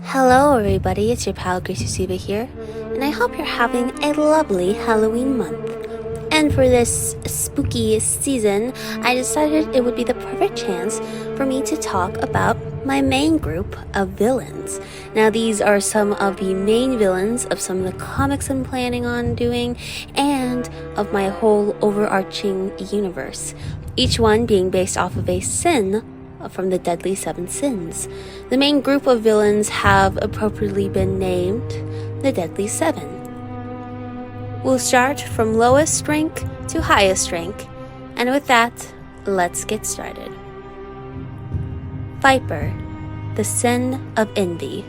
Hello everybody, it's your pal Gracie E.V.A here, and I hope you're having a lovely Halloween month. And for this spooky season, I decided it would be the perfect chance for me to talk about my main group of villains. Now these are some of the main villains of some of the comics I'm planning on doing, and of my whole overarching universe. Each one being based off of a sin from the deadly 7 sins. The main group of villains have appropriately been named the Deadly 7. We'll start from lowest rank to highest rank, and with that, let's get started. Viper, the sin of envy.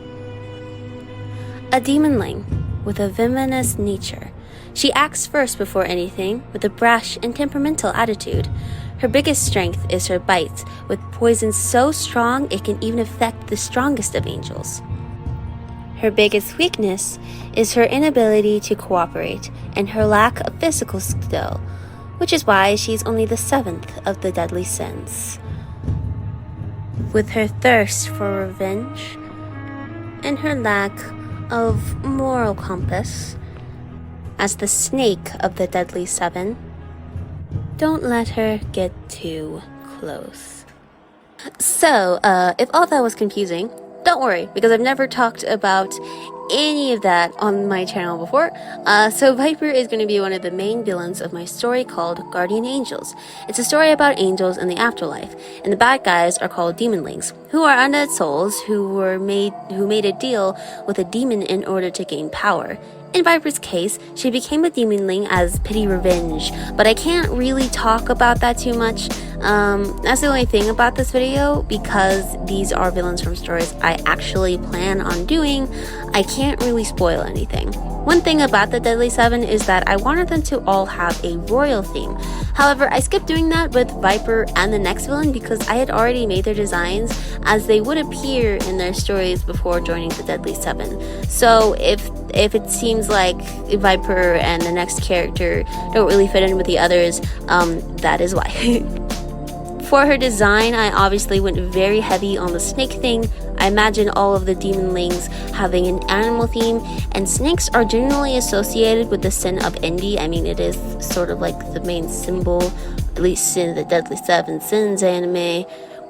A demonling with a venomous nature, she acts first before anything with a brash and temperamental attitude. Her biggest strength is her bite, with poison so strong it can even affect the strongest of angels. Her biggest weakness is her inability to cooperate and her lack of physical skill, which is why she's only the 7th of the deadly sins. With her thirst for revenge and her lack of moral compass, as the snake of the deadly 7, don't let her get too close. So, if all that was confusing, don't worry, because I've never talked about any of that on my channel before. So Viper is going to be one of the main villains of my story called Guardian Angels. It's a story about angels in the afterlife, and the bad guys are called demonlings, who are undead souls who made a deal with a demon in order to gain power. In Viper's case, she became a demonling as pity revenge, but I can't really talk about that too much. That's the only thing about this video, because these are villains from stories I actually plan on doing. I can't really spoil anything. One thing about the Deadly 7 is that I wanted them to all have a royal theme. However, I skipped doing that with Viper and the next villain because I had already made their designs as they would appear in their stories before joining the Deadly 7. So if it seems like Viper and the next character don't really fit in with the others, that is why. For her design, I obviously went very heavy on the snake thing. I imagine all of the demonlings having an animal theme, and snakes are generally associated with the sin of envy. I mean, it is sort of like the main symbol, at least in the Deadly 7 Sins anime,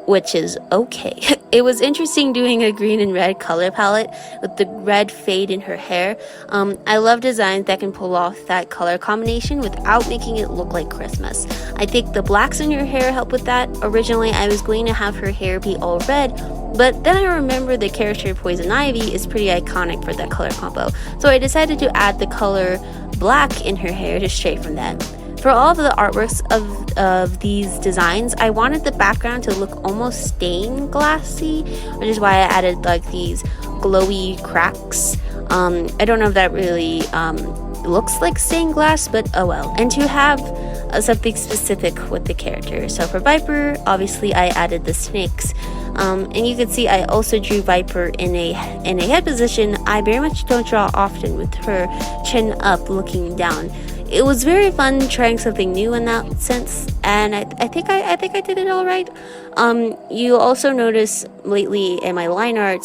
which is okay. It was interesting doing a green and red color palette with the red fade in her hair. I love designs that can pull off that color combination without making it look like Christmas. I think the blacks in her hair help with that. Originally, I was going to have her hair be all red, but then I remember the character Poison Ivy is pretty iconic for that color combo, so I decided to add the color black in her hair to stray from that. For all of the artworks of these designs, I wanted the background to look almost stained glassy, which is why I added like these glowy cracks. I don't know if that really looks like stained glass, but oh well. And to have something specific with the character. So for Viper, obviously I added the snakes. And you can see I also drew Viper in a head position I very much don't draw often, with her chin up looking down. It was very fun trying something new in that sense, and I think I did it all right. You also notice lately in my line art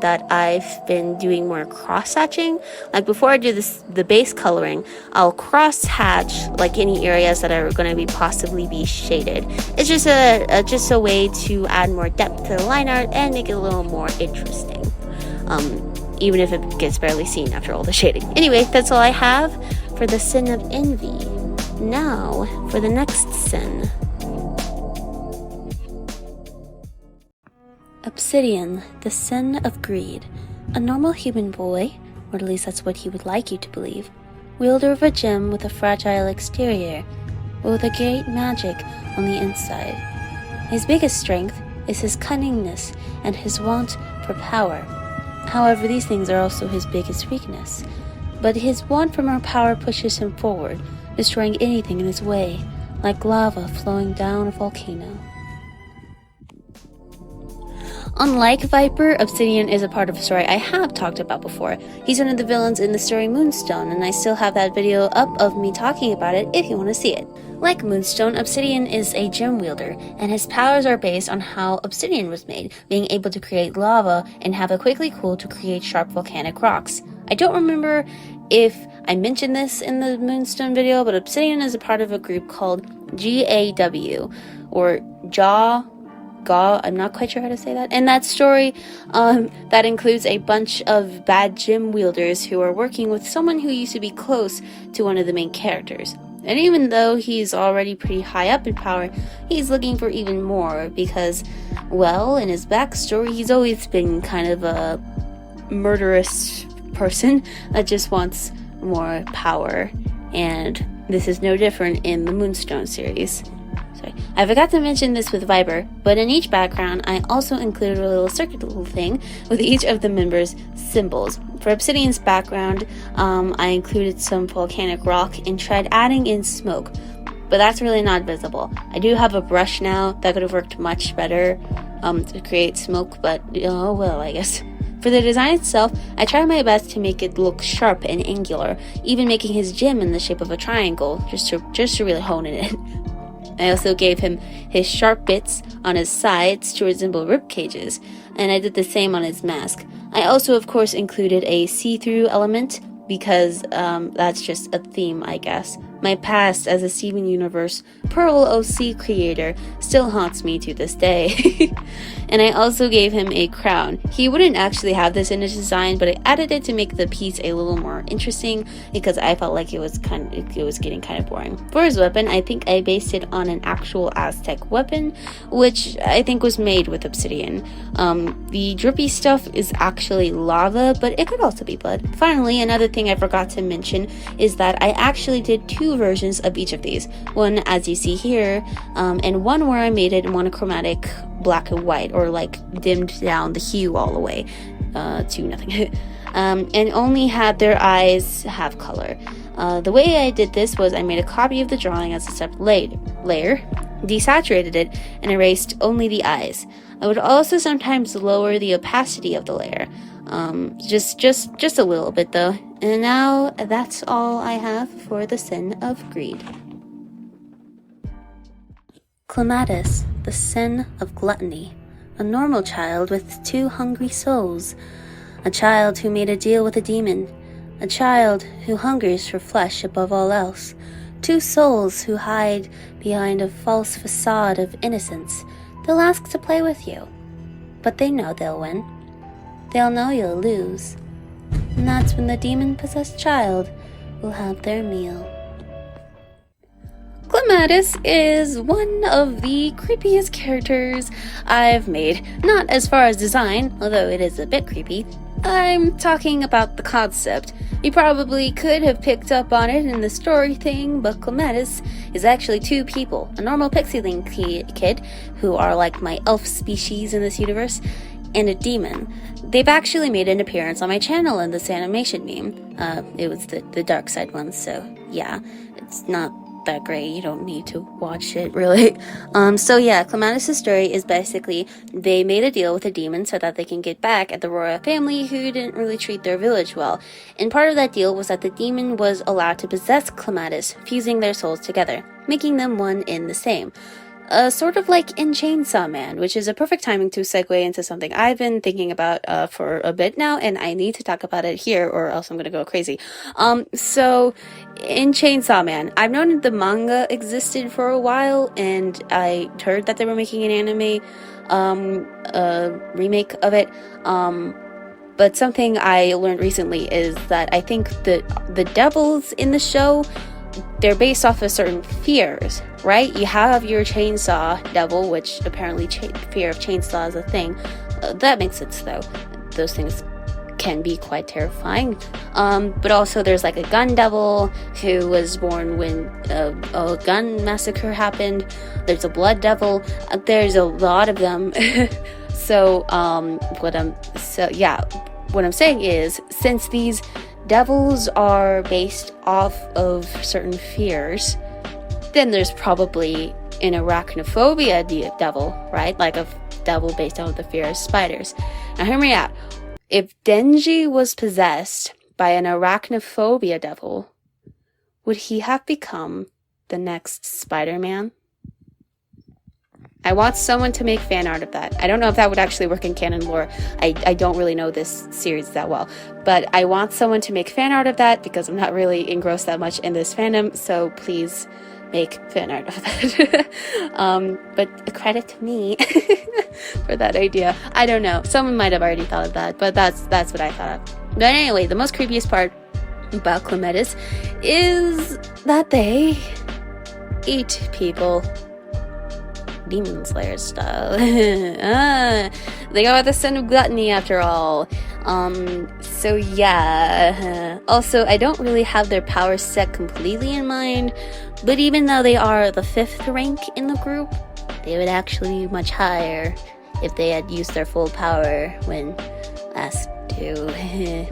that I've been doing more cross hatching. Like before I do the base coloring, I'll cross hatch like any areas that are going to be possibly be shaded. It's just a way to add more depth to the line art and make it a little more interesting. Even if it gets barely seen after all the shading. Anyway, that's all I have for the sin of envy. Now, for the next sin. Obsidian, the sin of greed. A normal human boy, or at least that's what he would like you to believe, wielder of a gem with a fragile exterior, but with a great magic on the inside. His biggest strength is his cunningness and his want for power. However, these things are also his biggest weakness. But his want for more power pushes him forward, destroying anything in his way, like lava flowing down a volcano. Unlike Viper, Obsidian is a part of a story I have talked about before. He's one of the villains in the story Moonstone, and I still have that video up of me talking about it if you want to see it. Like Moonstone, Obsidian is a gem wielder, and his powers are based on how obsidian was made, being able to create lava and have a quickly cool to create sharp volcanic rocks. I don't remember if I mentioned this in the Moonstone video, but Obsidian is a part of a group called GAW, or Jaw. I'm not quite sure how to say that. In that story, that includes a bunch of bad gem wielders who are working with someone who used to be close to one of the main characters. And even though he's already pretty high up in power, he's looking for even more because, well, in his backstory, he's always been kind of a murderous person that just wants more power. And this is no different in the Moonstone series. I forgot to mention this with Viber, but in each background, I also included a little circular thing with each of the members' symbols. For Obsidian's background, I included some volcanic rock and tried adding in smoke, but that's really not visible. I do have a brush now that could have worked much better to create smoke, but oh well, I guess. For the design itself, I tried my best to make it look sharp and angular, even making his gem in the shape of a triangle, just to really hone it in. I also gave him his sharp bits on his sides to resemble rib cages, and I did the same on his mask. I also, of course, included a see-through element because that's just a theme, I guess. My past as a Steven Universe Pearl OC creator still haunts me to this day. And I also gave him a crown. He wouldn't actually have this in his design, but I added it to make the piece a little more interesting because I felt like it was getting kind of boring. For his weapon, I think I based it on an actual Aztec weapon, which I think was made with obsidian. The drippy stuff is actually lava, but it could also be blood. Finally, another thing I forgot to mention is that I actually did two versions of each of these. One, as you see here, and one where I made it monochromatic black and white, or like dimmed down the hue all the way to nothing. And only had their eyes have color. The way I did this was I made a copy of the drawing as a separate layer, desaturated it, and erased only the eyes. I would also sometimes lower the opacity of the layer, just a little bit though. And now that's all I have for the Sin of Greed. Clematis, the sin of gluttony, a normal child with two hungry souls, a child who made a deal with a demon, a child who hungers for flesh above all else, two souls who hide behind a false facade of innocence. They'll ask to play with you, but they know they'll win. They'll know you'll lose, and that's when the demon-possessed child will have their meal. Clematis is one of the creepiest characters I've made. Not as far as design, although it is a bit creepy. I'm talking about the concept. You probably could have picked up on it in the story thing, but Clematis is actually two people. A normal pixie-link kid, who are like my elf species in this universe, and a demon. They've actually made an appearance on my channel in this animation meme. It was the dark side one, so yeah, it's not that great. You don't need to watch it, really. So yeah, Clematis' story is basically they made a deal with a demon so that they can get back at the royal family who didn't really treat their village well. And part of that deal was that the demon was allowed to possess Clematis, fusing their souls together, making them one in the same. Sort of like in Chainsaw Man, which is a perfect timing to segue into something I've been thinking about for a bit now, and I need to talk about it here or else I'm gonna go crazy. So in Chainsaw Man, I've known the manga existed for a while, and I heard that they were making an anime remake of it. But something I learned recently is that I think the devils in the show, they're based off of certain fears, right? You have your chainsaw devil, which apparently fear of chainsaw is a thing. That makes sense though. Those things can be quite terrifying. But also there's like a gun devil who was born when a gun massacre happened. There's a blood devil. There's a lot of them. So what I'm saying is, since these devils are based off of certain fears, then there's probably an arachnophobia devil, right? Like a devil based on the fear of spiders. Now hear me out. If Denji was possessed by an arachnophobia devil, would he have become the next Spider-Man. I want someone to make fan art of that. I don't know if that would actually work in canon lore. I don't really know this series that well. But I want someone to make fan art of that because I'm not really engrossed that much in this fandom. So please make fan art of that. But a credit to me for that idea. I don't know. Someone might have already thought of that. But that's what I thought of. But anyway, the most creepiest part about Clematis is that they eat people. Demon Slayer style. They are the son of gluttony after all. So yeah. Also, I don't really have their power set completely in mind, but even though they are the 5th rank in the group, they would actually be much higher if they had used their full power when asked to.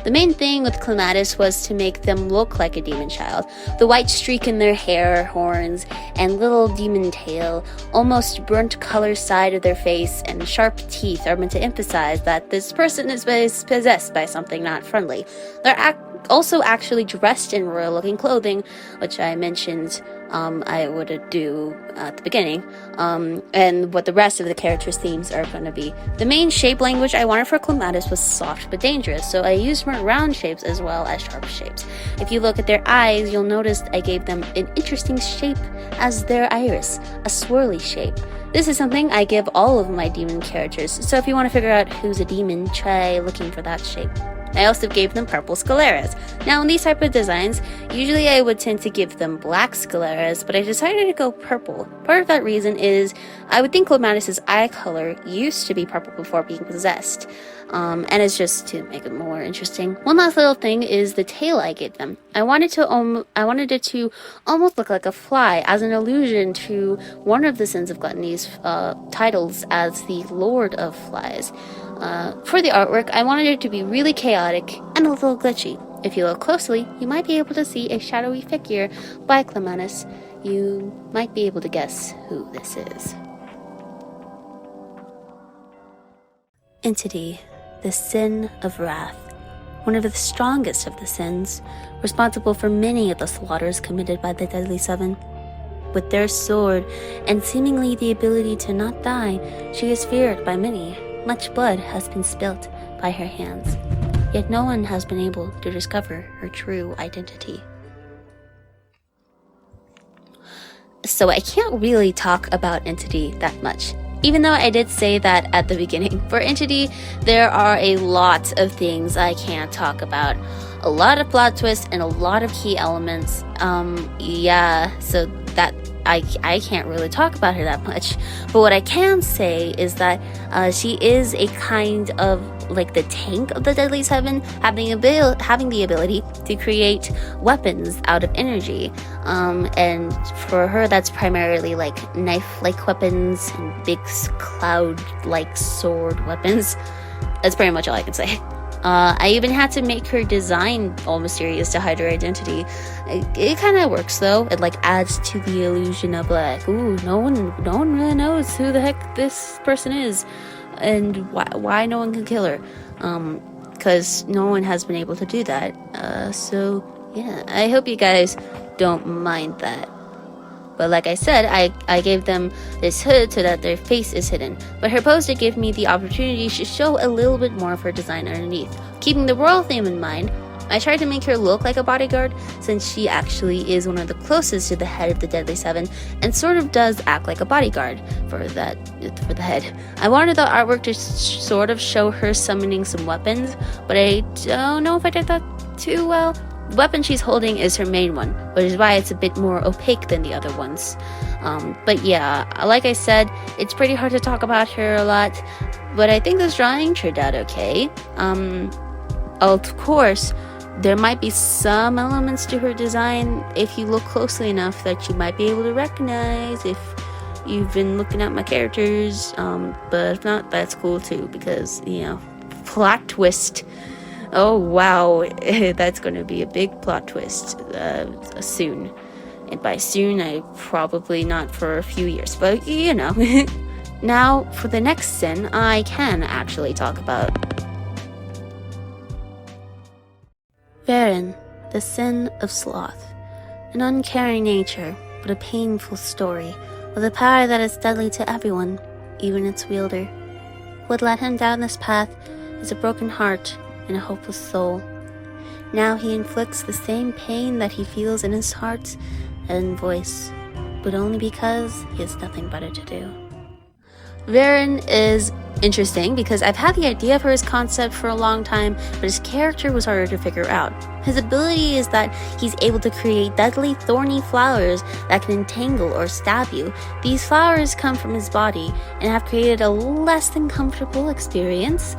The main thing with Clematis was to make them look like a demon child. The white streak in their hair, horns, and little demon tail, almost burnt color side of their face, and sharp teeth are meant to emphasize that this person is possessed by something not friendly. They're also actually dressed in royal-looking clothing, which I mentioned I would do at the beginning, and what the rest of the characters' themes are going to be. The main shape language I wanted for Clematis was soft but dangerous, so I used more round shapes as well as sharp shapes. If you look at their eyes, you'll notice I gave them an interesting shape as their iris, a swirly shape. This is something I give all of my demon characters, so if you want to figure out who's a demon, try looking for that shape. I also gave them purple scleras. Now, in these type of designs, usually I would tend to give them black scleras, but I decided to go purple. Part of that reason is I would think Clematis' eye color used to be purple before being possessed, and it's just to make it more interesting. One last little thing is the tail I gave them. I wanted it to almost look like a fly, as an allusion to one of the Sins of Gluttony's titles as the Lord of Flies. For the artwork, I wanted it to be really chaotic and a little glitchy. If you look closely, you might be able to see a shadowy figure by Clematis. You might be able to guess who this is. Entity, the Sin of Wrath, one of the strongest of the sins, responsible for many of the slaughters committed by the Deadly Seven. With their sword and seemingly the ability to not die, she is feared by many. Much blood has been spilt by her hands, yet no one has been able to discover her true identity. So I can't really talk about Entity that much, even though I did say that at the beginning. For Entity, there are a lot of things I can't talk about. A lot of plot twists and a lot of key elements. So that I can't really talk about her that much. But what I can say is that she is a kind of like the tank of the Deadly Seven, having the ability to create weapons out of energy. And for her, that's primarily like knife-like weapons and big cloud-like sword weapons. That's pretty much all I can say. I even had to make her design all mysterious to hide her identity. It kind of works though. It like adds to the illusion of like, ooh, no one really knows who the heck this person is, and why no one can kill her. Because no one has been able to do that. So yeah, I hope you guys don't mind that. But like I said, I gave them this hood so that their face is hidden. But her poster gave me the opportunity to show a little bit more of her design underneath. Keeping the royal theme in mind, I tried to make her look like a bodyguard, since she actually is one of the closest to the head of the Deadly Seven, and sort of does act like a bodyguard for the head. I wanted the artwork to sort of show her summoning some weapons, but I don't know if I did that too well. The weapon she's holding is her main one, which is why it's a bit more opaque than the other ones. But yeah, like I said, it's pretty hard to talk about her a lot, but I think this drawing turned out okay. Of course, there might be some elements to her design if you look closely enough that you might be able to recognize if you've been looking at my characters, but if not, that's cool too, because, you know, plot twist. Oh wow, that's going to be a big plot twist soon. And by soon, I probably not for a few years, but you know. Now, for the next sin, I can actually talk about. Varen, the Sin of Sloth. An uncaring nature, but a painful story, with a power that is deadly to everyone, even its wielder. What led him down this path is a broken heart and a hopeless soul. Now he inflicts the same pain that he feels in his heart and voice, but only because he has nothing better to do. Varen is interesting because I've had the idea for his concept for a long time, but his character was harder to figure out. His ability is that he's able to create deadly, thorny flowers that can entangle or stab you. These flowers come from his body and have created a less than comfortable experience.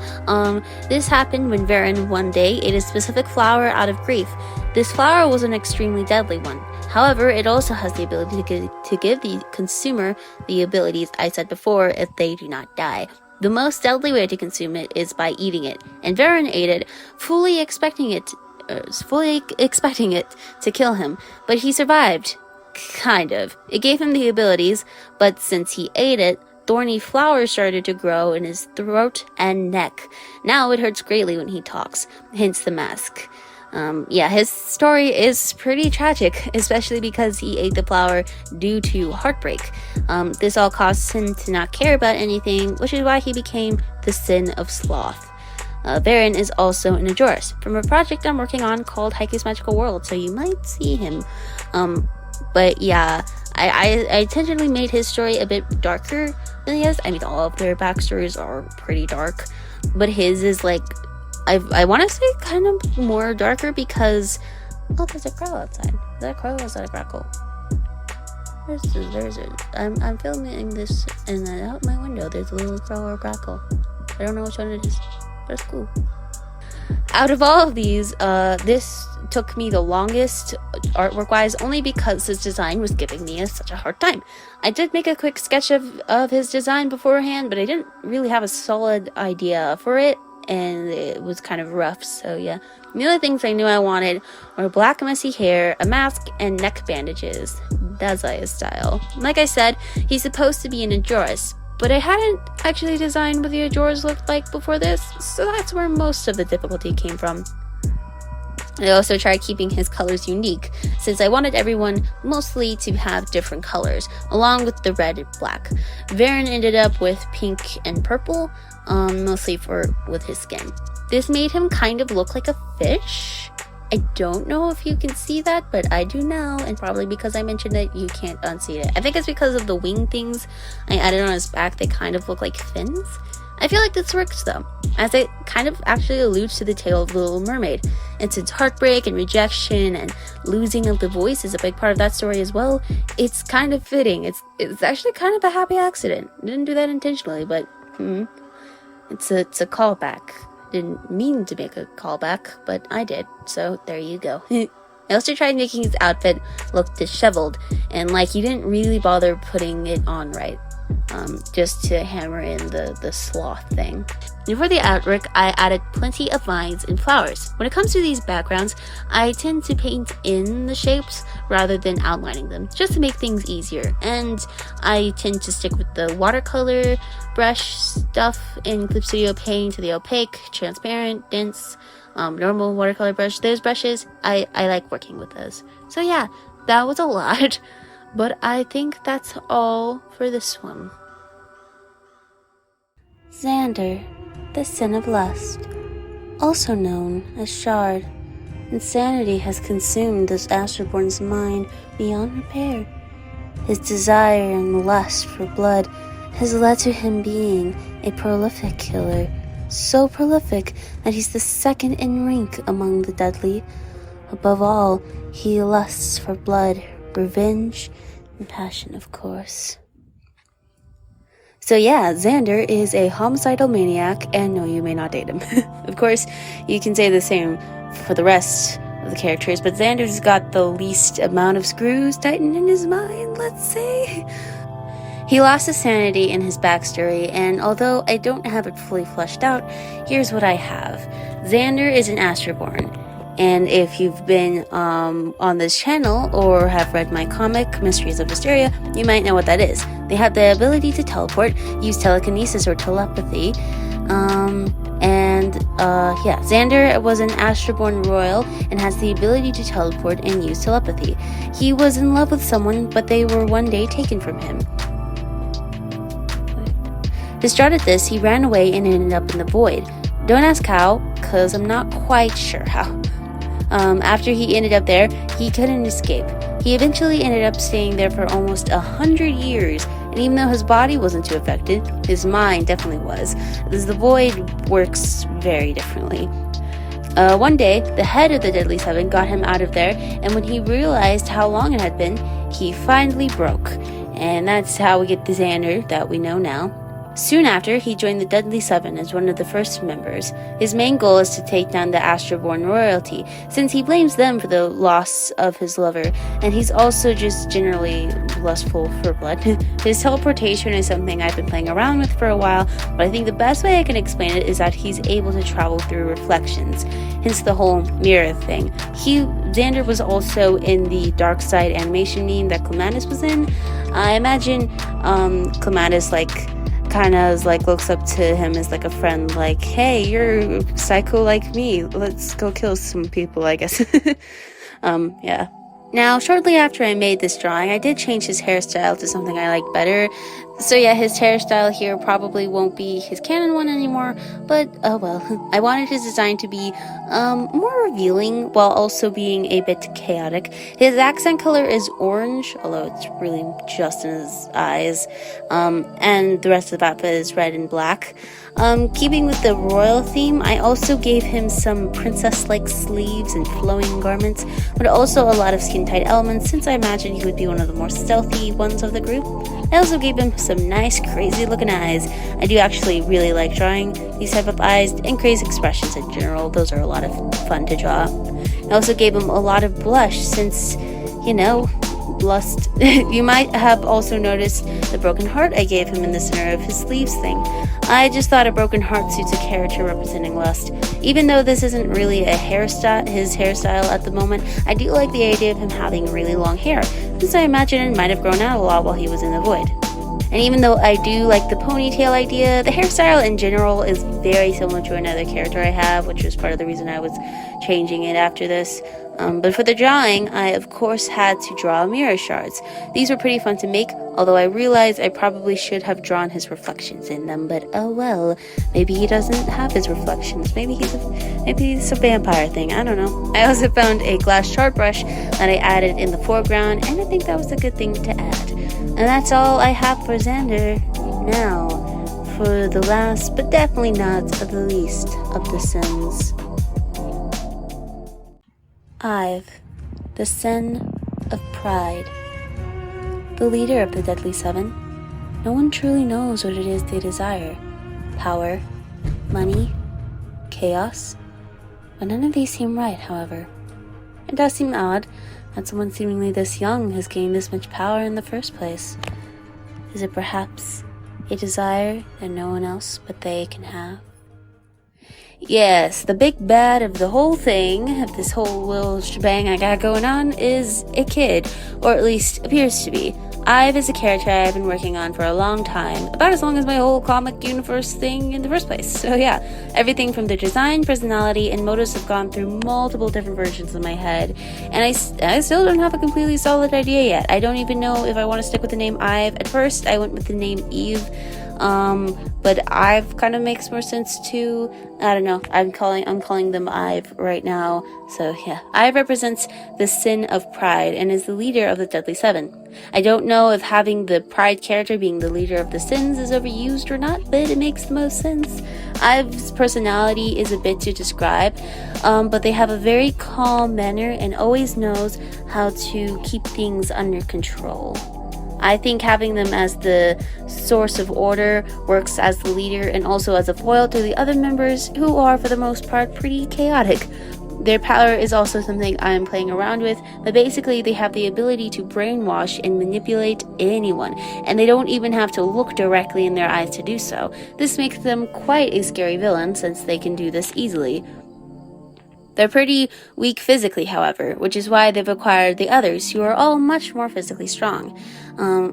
This happened when Varen one day ate a specific flower out of grief. This flower was an extremely deadly one. However, it also has the ability to give the consumer the abilities I said before if they do not die. The most deadly way to consume it is by eating it, and Varen ate it, fully expecting it to kill him, but he survived. Kind of. It gave him the abilities, but since he ate it, thorny flowers started to grow in his throat and neck. Now it hurts greatly when he talks, hence the mask. His story is pretty tragic, especially because he ate the flower due to heartbreak. This all caused him to not care about anything, which is why he became the Sin of Sloth. Varen is also an Ajoris from a project I'm working on called Haiku's Magical World, so you might see him. I intentionally made his story a bit darker than his. I mean, all of their backstories are pretty dark, but his is like, I want to say kind of more darker because, oh, there's a crow outside. Is that a crow or is that a grackle? I'm filming this and out my window there's a little crow or grackle. I don't know which one it is, but it's cool. Out of all of these, this took me the longest artwork-wise, only because his design was giving me such a hard time. I did make a quick sketch of his design beforehand, but I didn't really have a solid idea for it, and it was kind of rough, so yeah. The other things I knew I wanted were black messy hair, a mask, and neck bandages. Dazai style. Like I said, he's supposed to be an Ajoris, but I hadn't actually designed what the Ajoris looked like before this, so that's where most of the difficulty came from. I also tried keeping his colors unique, since I wanted everyone mostly to have different colors, along with the red and black. Varen ended up with pink and purple, mostly with his skin. This made him kind of look like a fish. I don't know if you can see that, but I do now, and probably because I mentioned it, you can't unsee it. I think it's because of the wing things I added on his back, they kind of look like fins. I feel like this works though, as it kind of actually alludes to the tale of the Little Mermaid. And since heartbreak and rejection and losing of the voice is a big part of that story as well, it's kind of fitting. It's actually kind of a happy accident. I didn't do that intentionally, but it's a callback. Didn't mean to make a callback, but I did, so there you go. I also tried making his outfit look disheveled, and like he didn't really bother putting it on right. Just to hammer in the sloth thing. And for the artwork, I added plenty of vines and flowers. When it comes to these backgrounds, I tend to paint in the shapes rather than outlining them, just to make things easier. And I tend to stick with the watercolor brush stuff in Clip Studio Paint to the opaque, transparent, dense, normal watercolor brush. Those brushes, I like working with those. So yeah, that was a lot. But I think that's all for this one. Xander, the Sin of Lust, also known as Shard. Insanity has consumed this Astroborn's mind beyond repair. His desire and lust for blood has led to him being a prolific killer, so prolific that he's the second in rank among the deadly. Above all, he lusts for blood, revenge, and passion, of course. So yeah, Xander is a homicidal maniac, and no, you may not date him. Of course, you can say the same for the rest of the characters, but Xander's got the least amount of screws tightened in his mind, let's say. He lost his sanity in his backstory, and although I don't have it fully fleshed out, here's what I have. Xander is an Astroborn. And if you've been on this channel or have read my comic, Mysteries of Hysteria, you might know what that is. They have the ability to teleport, use telekinesis or telepathy, And Xander was an Astroborn royal and has the ability to teleport and use telepathy. He was in love with someone, but they were one day taken from him. Distraught at this, he ran away and ended up in the void. Don't ask how, cause I'm not quite sure how. After he ended up there, he couldn't escape. He eventually ended up staying there for almost 100 years, and even though his body wasn't too affected, his mind definitely was, as the void works very differently. One day, the head of the Deadly Seven got him out of there, and when he realized how long it had been, he finally broke. And that's how we get the Xander that we know now. Soon after, he joined the Deadly Seven as one of the first members. His main goal is to take down the Astroborn royalty, since he blames them for the loss of his lover, and he's also just generally lustful for blood. His teleportation is something I've been playing around with for a while, but I think the best way I can explain it is that he's able to travel through reflections, hence the whole mirror thing. Xander was also in the Dark Side animation meme that Clematis was in. I imagine Clematis kind of looks up to him as a friend, like, hey, you're psycho like me, let's go kill some people, I guess. Yeah. Now, shortly after I made this drawing, I did change his hairstyle to something I like better. So yeah, his hairstyle here probably won't be his canon one anymore, but oh well. I wanted his design to be more revealing while also being a bit chaotic. His accent color is orange, although it's really just in his eyes, and the rest of the outfit is red and black. Keeping with the royal theme, I also gave him some princess-like sleeves and flowing garments, but also a lot of skin-tight elements, since I imagined he would be one of the more stealthy ones of the group. I also gave him some nice, crazy-looking eyes. I do actually really like drawing these type of eyes and crazy expressions in general. Those are a lot of fun to draw. I also gave him a lot of blush, since, lust. You might have also noticed the broken heart I gave him in the center of his sleeves thing. I just thought a broken heart suits a character representing lust. Even though this isn't really his hairstyle at the moment, I do like the idea of him having really long hair, since I imagine it might have grown out a lot while he was in the void. And even though I do like the ponytail idea, the hairstyle in general is very similar to another character I have, which was part of the reason I was changing it after this. But for the drawing, I of course had to draw mirror shards. These were pretty fun to make, although I realized I probably should have drawn his reflections in them, but oh well. Maybe he doesn't have his reflections. Maybe it's a vampire thing, I don't know. I also found a glass shard brush that I added in the foreground, and I think that was a good thing to add. And that's all I have for Xander. Now, for the last, but definitely not the least of the sins. E.V.A, the sin of pride. The leader of the Deadly Seven. No one truly knows what it is they desire. Power, money, chaos. But none of these seem right, however. It does seem odd that someone seemingly this young has gained this much power in the first place. Is it perhaps a desire that no one else but they can have? Yes, the big bad of the whole thing, of this whole little shebang I got going on, is a kid, or at least appears to be. E.V.A is a character I've been working on for a long time, about as long as my whole comic universe thing in the first place. So yeah, everything from the design, personality, and motives have gone through multiple different versions in my head, and I still don't have a completely solid idea yet. I don't even know if I want to stick with the name E.V.A. At first, I went with the name Eve, but E.V.A kind of makes more sense too. I don't know. I'm calling them E.V.A right now. So yeah, E.V.A represents the sin of pride and is the leader of the Deadly Seven. I don't know if having the pride character being the leader of the sins is overused or not, but it makes the most sense. E.V.'s personality is a bit to describe, but they have a very calm manner and always knows how to keep things under control. I think having them as the source of order works as the leader and also as a foil to the other members, who are for the most part pretty chaotic. Their power is also something I'm playing around with, but basically they have the ability to brainwash and manipulate anyone, and they don't even have to look directly in their eyes to do so. This makes them quite a scary villain, since they can do this easily. They're pretty weak physically, however, which is why they've acquired the others, who are all much more physically strong.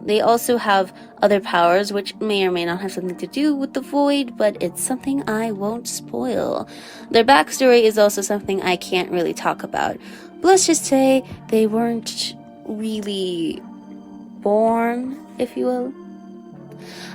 They also have other powers, which may or may not have something to do with the void, but it's something I won't spoil. Their backstory is also something I can't really talk about. But let's just say they weren't really born, if you will.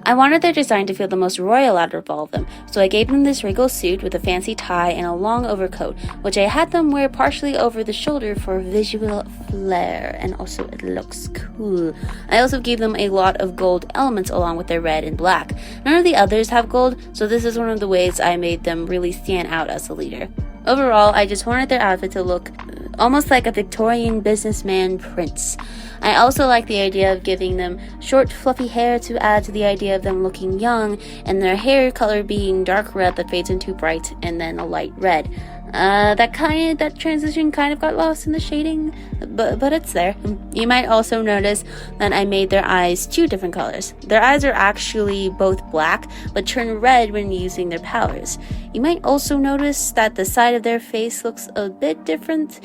I wanted their design to feel the most royal out of all of them, so I gave them this regal suit with a fancy tie and a long overcoat, which I had them wear partially over the shoulder for visual flair, and also it looks cool. I also gave them a lot of gold elements along with their red and black. None of the others have gold, so this is one of the ways I made them really stand out as a leader. Overall, I just wanted their outfit to look almost like a Victorian businessman prince. I also like the idea of giving them short, fluffy hair to add to the idea of them looking young, and their hair color being dark red that fades into bright and then a light red. That transition kind of got lost in the shading, but it's there. You might also notice that I made their eyes 2 different colors. Their eyes are actually both black, but turn red when using their powers. You might also notice that the side of their face looks a bit different.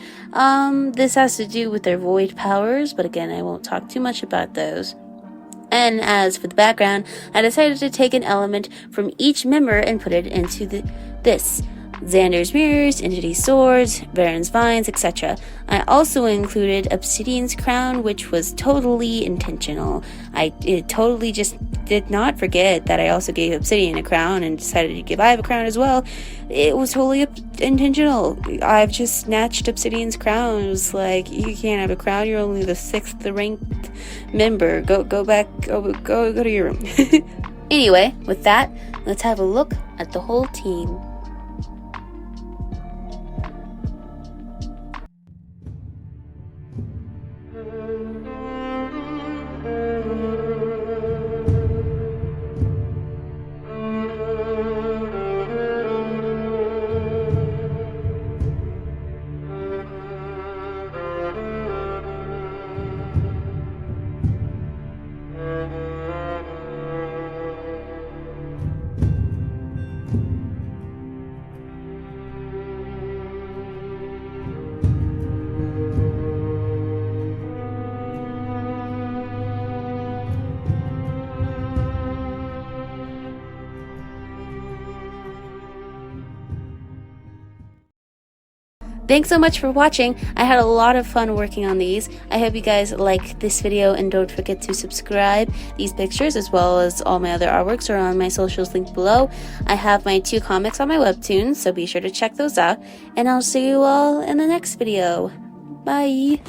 This has to do with their void powers, but again, I won't talk too much about those. And as for the background, I decided to take an element from each member and put it into this. Xander's mirrors, Entity's swords, Baron's vines, etc. I also included Obsidian's crown, which was totally intentional. I totally just did not forget that I also gave Obsidian a crown and decided to give E.V.A a crown as well. It was totally intentional. I've just snatched Obsidian's crown. It was like, you can't have a crown, you're only the 6th ranked member. Go back, go to your room. Anyway, with that, let's have a look at the whole team. Thanks so much for watching. I had a lot of fun working on these. I hope you guys like this video, and don't forget to subscribe. These pictures, as well as all my other artworks, are on my socials linked below. I have my 2 comics on my Webtoon, so be sure to check those out. And I'll see you all in the next video. Bye!